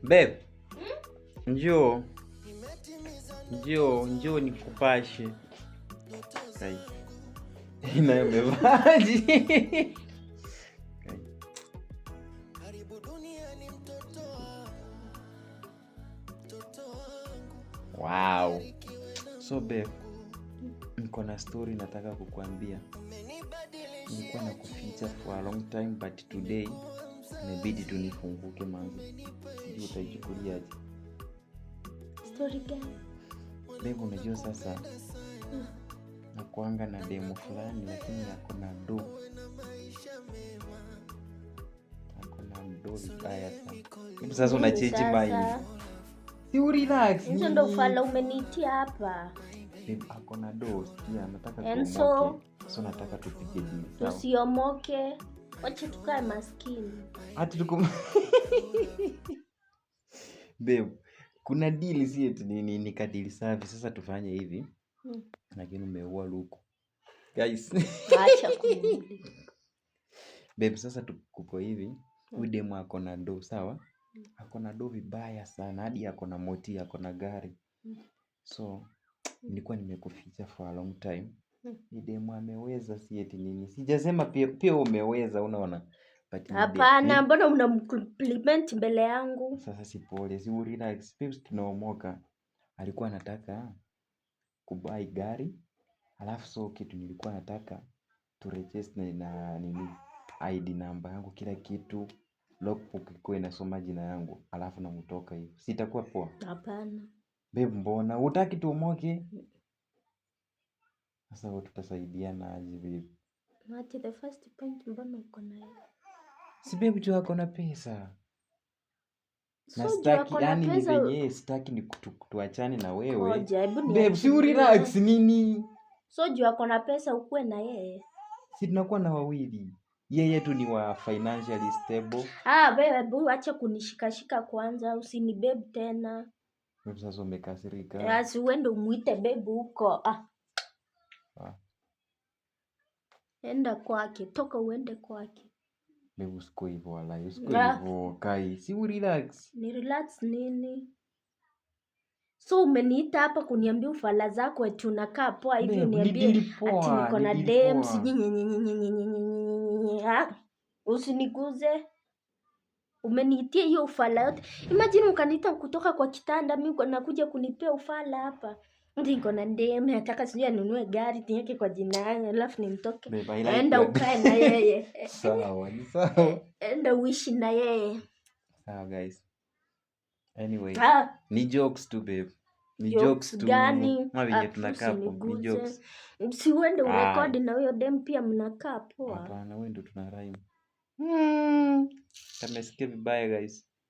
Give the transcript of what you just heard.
Babe, njoo. Njoo nikupashe. Kai. Ina umevaje? Kai. Wow. So babe, niko na story nataka kukuambia. Nilikuwa nakuficha for a long time but today imebidi tu nifunguke manzi. Sijui utajichukuliaje. Story gani? Babe, unajua sasa nakuanga na demo fulani lakini ako na do vibaya sana. Hivi sasa unacheji mind. Si urelax. Hizo ndo fala umenitia hapa. Babe, ako na do pia anataka tuomoke. So nataka tupige deal. Tusiomoke. Wacha tukae maskini. Hata tuko Babe, kuna deal si eti ni kadili safi. Sasa tufanye hivi. Lakini umeua luku. Guys. Acha kurudi. Babe, sasa tuko hivi. Huyu demu ako na do, sawa? Ako na do vibaya sana. Hadi ako na moti, ako na gari. So, nilikuwa nimekuficha for a long time. Ni demu ameweza si eti nini. Sijasema pia umeweza, unaona. Hapana, mbona unamcompliment mbele yangu? Sasa si pole, si urelax. Babe, tunaomoka. Alikuwa anataka kubai gari. Alafu so kitu nilikuwa nataka to register na nini ID number yangu, kila kitu, logbook ikuwe inasoma jina yangu, alafu namtoka hiyo. Sitakuwa poa? Hapana. Babe, mbona hutaki tuomoke? Sasa wewe tutasaidiana aje babe? Mati, the first point mbona uko nayo? Si babe tu ako na pesa. Na So sitaki yani ni venye sitaki ni tuachane na wewe. Babe, si relax nini? So juu ako na pesa ukuwe na yeye. Si tunakuwa na wawili. Yeye tu ni wa financially stable. Babe, acha kunishikashika kwanza, usinibebe tena. Babe, sasa umekasirika. Yes, uende umuite babe huko. Enda kwake, toka uende kwake. Babe, usiko hivyo wala, usiko hivyo Kai. Si relax. Ni relax nini? So umeniita hapa kuniambia ufala zako eti unakaa poa hivi uniambie ati niko na dem usiniguze. Umeniitia hiyo ufala yote. Imagine ukaniita kutoka kwa kitanda mimi nakuja kunipea ufala hapa. Niko na dem nataka sijui anunue gari niweke kwa jina yangu alafu nimtoke. Enda ukae na yeye. Sawa, ni sawa. Enda uishi na yeye. Sawa guys. Anyway, ni jokes tu babe. Ni jokes tu. Gani? Mwenye tunakaa hapo ni jokes. Si uende urekodi na huyo dem pia mnakaa poa. Hapana, wewe ndio tuna rhyme. Tumesikia vibaya guys.